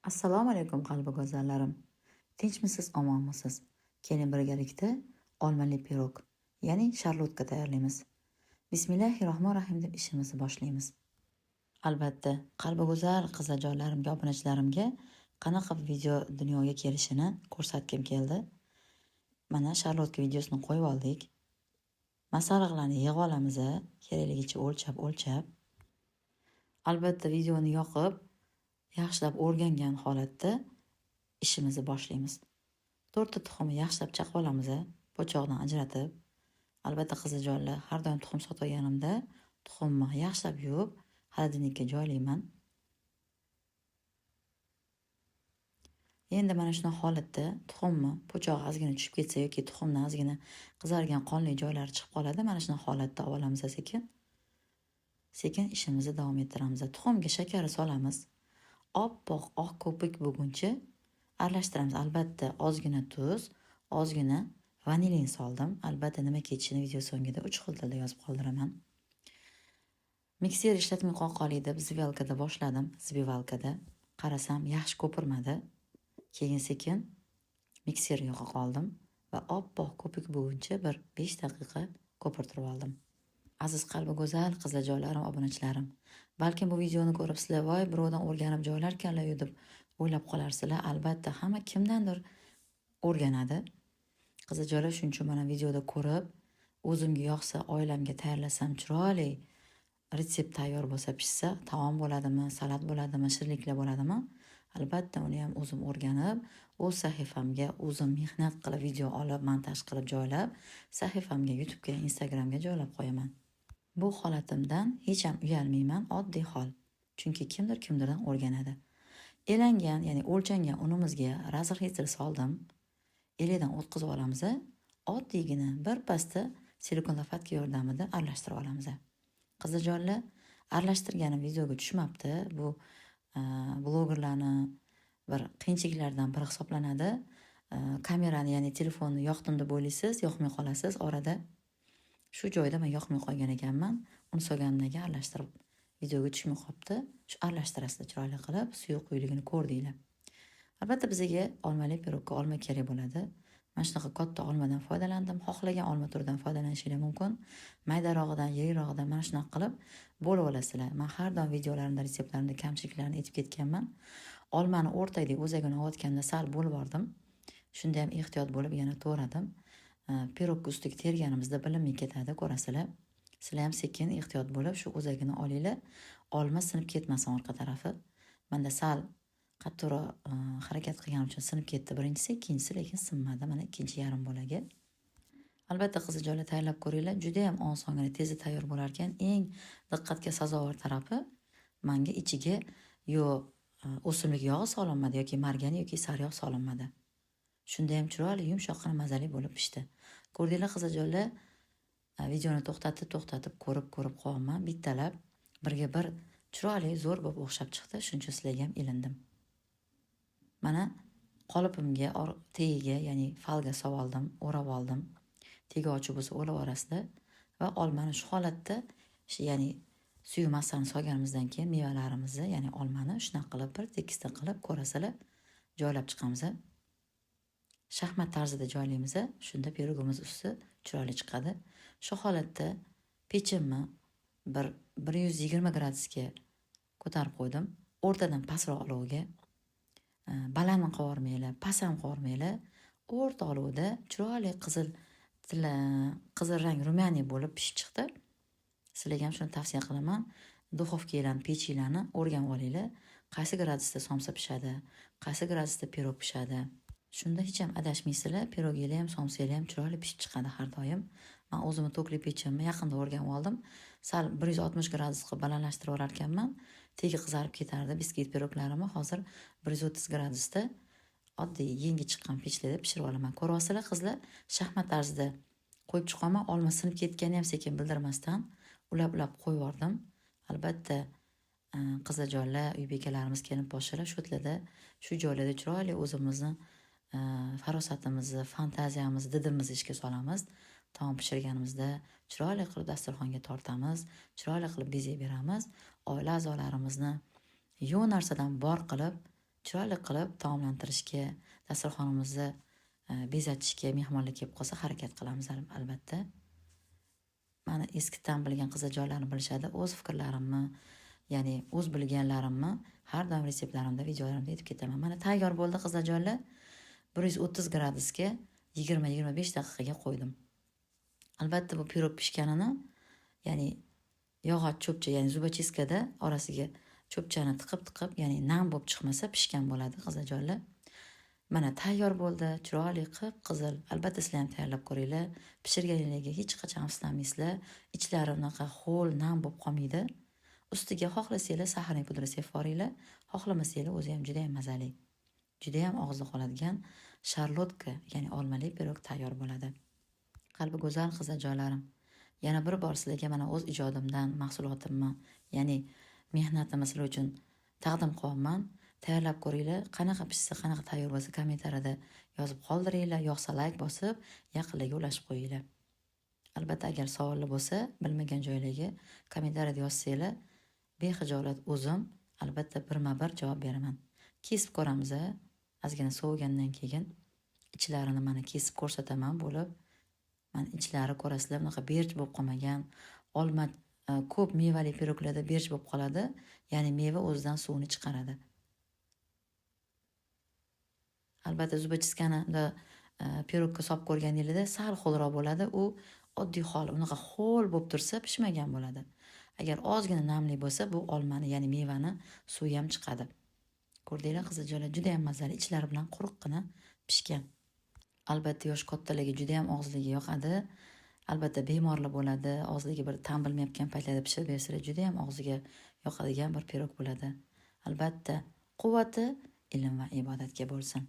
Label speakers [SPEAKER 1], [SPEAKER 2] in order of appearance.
[SPEAKER 1] Assalomu alaykum qalbi go'zallarim. Tinchmisiz, omonmisiz? Keling birgalikda olmali pirog, ya'ni sharlotka tayyorlaymiz. Bismillahirrohmanirrohim deb ishimizni boshlaymiz. Albatta, qalbi go'zal qizajonlarimga, obunachilarimga qanaqa video dunyoga kelishini ko'rsatgim keldi. Mana sharlotka videosini qo'yib oldik. Masalliqlarni yig'ib olamiz, kerakligicha o'lchab. Albatta videoni yoqib, yaxshilab o'rgangan holatda ishimizni boshlaymiz. 4 ta tuxumni yaxshilab chaqib olamiz, po'choqdan ajratib. Albatta qizajonlar, har doim tuxum sotganimda tuxumni yaxshilab yuvib, xolodilnikka joylayman. Endi mana shunday holatda tuxumni po'chog'i ozgina tushib ketsa yoki tuxumdan ozgina qizargan qonli joylari chiqib qoladi. Mana shunday holatda olamiz sekin ishimizni davom ettiramiz. Tuxumga shakar solamiz. Oppoq oq ko'pik bo'lguncha aralashtiramiz. Albatta ozgina tuz, ozgina vanilin soldim. Albatta nima ketishini video so'ngida 3 xil tilda yozib qoldiraman. Mikser ishlatmay qolqoli deb zivelkada boshladim. Zivelkada qarasam yaxshi ko'pirmadi. Keyin sekin mikser yoqa qoldim va oppoq ko'pik bo'lguncha bir 5 daqiqa ko'pirtirib oldim. Aziz qalbi go'zal qizajonlarim, obunachilarim, balkim bu videoni ko'rib sizlar voy birovdan o'rganib joylarkanlar deb o'ylab qolarsizlar. Albatta hamma kimdandir o'rganadi. Qizajonlar, shuning uchun mana videoda ko'rib, o'zimga yoqsa, oilamga tayyorlasam chiroyli retsept tayyor bo'lsa, pishsa, taom bo'ladimi, salat bo'ladimi, shirinliklar bo'ladimi? Albatta uni ham o'zim o'rganib, o'z sahifamga o'zim mehnat qilib video olib, montaj qilib joylab, sahifamga, YouTube'ga, Instagramga joylab qo'yaman. Bu holatimdan hech ham uyalmayman, oddiy hol. Chunki kimdirdan o'rganadi. Elangan, ya'ni o'lchangan unimizga razrxitr soldim. Elidan o'tkazib olamiz. Oddiygina bir pasta silikon lopatka yordamida aralashtirib olamiz. Qizajonlar, aralashtirganim videoga tushmabdi. Bu blogerlarni bir qiyinchiliklaridan biri hisoblanadi. Kamerani, ya'ni telefonni yoqdim deb o'ylaysiz, yoqmay qolasiz. Orada shu joyda men yoqmay qolgan ekanman. Uni solganimdan keyin aralashtirib videoga tushmay qolibdi. Shu aralashtirasizlar chiroyli qilib, suvi quyligini ko'rdinglar. Albatta bizga olmali pirogga olma kerak bo'ladi. Mana shunaqa katta olmadan foydalandim. Xohlagan olma turidan foydalanishingiz mumkin. Maydarog'idan, yirikroqdan mana shunaqa qilib bo'lib olasizlar. Men har doim videolarimda, retseptlarimda kamchiliklarni aytib ketganman. Olmani o'rtadagi o'zagini olganda sal bo'lib bordim. Shunda ham ehtiyot bo'lib yana to'radim. Pirogga ustiga terganimizda bilinmay ketadi, ko'rasizlar. Sizlar ham sekin ehtiyot bo'lib shu o'zagini olinglar. Olma sinib ketmasin orqa tarafi. Menda sal qattiqroq harakat qilganim uchun sinib ketdi birinchisi, ikkinchisi lekin sinmadi. Mana ikkinchi yarim bo'lagi. Albatta qizajonlar, tayyorlab ko'ringlar. Juda ham osongina, tezda tayyor bo'lar ekan. Eng diqqatga sazovor tarafi menga ichiga yo o'simlik yog'i solinmadi yoki margarin yoki sariyog' solinmadi. Shunda ham chiroyli, yumshoqqina, mazali bo'lib pishdi. Ko'rdinglar qizajonlar, videoni to'xtatib ko'rib qo'yaman. Bittalab birga bir chiroyli, zo'r bo'lib o'xshab chiqdi. Shuning uchun sizlarga ham ilindim. Mana qolipimga tagiga, ya'ni falga soldim, o'rab oldim. Tegi ochiq bo'lsa o'rab orasida va olmani shu holatda, ya'ni suv massani solganimizdan keyin mevalarimizni, ya'ni olmani shunaqa qilib bir tekisda qilib ko'rasizlar joylab chiqamiz. Shaxmat tarzida joylaymiz. Shunda pirogimiz usti chiroyli chiqadi. Shu holatda pechimni 120 gradusga ko'tarib qo'ydim. O'rtadan pastroq olovga. Baland ham qovurmaylar, past ham qovurmaylar. O'rta olovda chiroyli qizil rang rumyaniy bo'lib pishib chiqdi. Sizlarga ham shuni tavsiya qilaman. Duxovkalarni, pechinglarni o'rganib olinglar. Qaysi gradusda somsa pishadi, qaysi gradusda pirog pishadi. Shunda hech ham adashmaysizlar. Piroginglar ham, somsanglar ham chiroyli pishib chiqadi har doim. Men o'zimni tokli pechimni yaqinda o'rganib oldim. Sal 160 gradusga balandlashtirib olar ekanman. Tegi qizarib ketardi biskvit piroglarimni. Hozir 130 gradusda oddiy yengi chiqqan pechlarda pishirib olaman. Ko'ryapsizlar qizlar, shaxmat tarzida qo'yib chiqaman. Olma sinib ketgani ham sekin bildirmasdan ulab qo'yib yordim. Albatta qizajonlar, uy bekalarimiz kelib boshilar shu joylarda chiroyli o'zimizni farosatimizni, fantaziyamizni, didimizni ishga solamiz. Taom pishirganimizda chiroyli qilib dasturxonga tortamiz, chiroyli qilib bezay beramiz. Oila a'zolarimizni yo'q narsadan bor qilib chiroyli qilib taomlantirishga, dasturxonimizni bezatishga mehmonlar kelib qolsa harakat qilamiz albatta. Mani eskidan bilgan qizajonlarim bilishadi. O'z fikrlarimni, ya'ni o'z bilganlarimni har doim retseptlarimda, videolarimda aytib ketaman. Mana tayyor bo'ldi qizajonlar. 130 gradusga 20-25 daqiqaga qo'ydim. Albatta bu pirog pishganini, ya'ni yog'och cho'pcha, ya'ni zubachiskada orasiga cho'pchani tiqib, ya'ni nam bo'lib chiqmasa pishgan bo'ladi qizajonlar. Mana tayyor bo'ldi, chiroyli qip-qizil. Albatta sizlar ham tayyorlab ko'ringlar. Pishirganingizga hech qachon afsuslanmaysizlar. Ichlari unaqa ho'l, nam bo'lib qolmaydi. Ustiga xohlasanglar saharning pudri sepib yuboringlar, xohlamasanglar o'zi ham juda ham mazali. Juda ham og'izda qoladigan sharlotka, ya'ni olmali pirog tayyor bo'ladi. Qalbi go'zal qizajonlarim. Yana bir bor sizlarga mana o'z ijodimdan, mahsulotimni, ya'ni mehnatimni sizlar uchun taqdim qilyapman. Tayyorlab ko'ringlar. Qanaqa pishsa, qanaqa tayyor bo'lsa kommentariyada yozib qoldiringlar, yoqsa like bosib, yaqinlarga ulashib qo'yinglar. Albatta agar savollar bo'lsa, bilmagan joylarga kommentariyada yozsanglar, bexijolat o'zim albatta birma-bir javob beraman. Kesib ko'ramiz, ozgina sovigandan keyin ichlarini mana kesib ko'rsataman bo'lib. Mana ichlari ko'rasizlar, bunaqa berch bo'lib qolmagan. Olma ko'p mevali piroglarda berch bo'lib qoladi, ya'ni meva o'zidan suvni chiqaradi. Albatta zubachiskani pirogga solib ko'rganingizda sal ho'lroq bo'ladi. U oddiy hol, unaqa ho'l bo'lib tursa pishmagan bo'ladi. Agar ozgina namli bo'lsa, bu olmani, ya'ni mevani suvi ham chiqadi. Ko'rdinglar qizajonlar, juda ham mazali, ichlari bilan quruqqina pishgan. Albatta yosh kattalarga juda ham og'izligiga yoqadi. Albatta bemorlar bo'ladi, og'izligi bir tam bilmayotgan paytlarda pishirib bersanglar juda ham og'ziga yoqadigan bir pirog bo'ladi. Albatta quvvati ilm va ibodatga bo'lsin.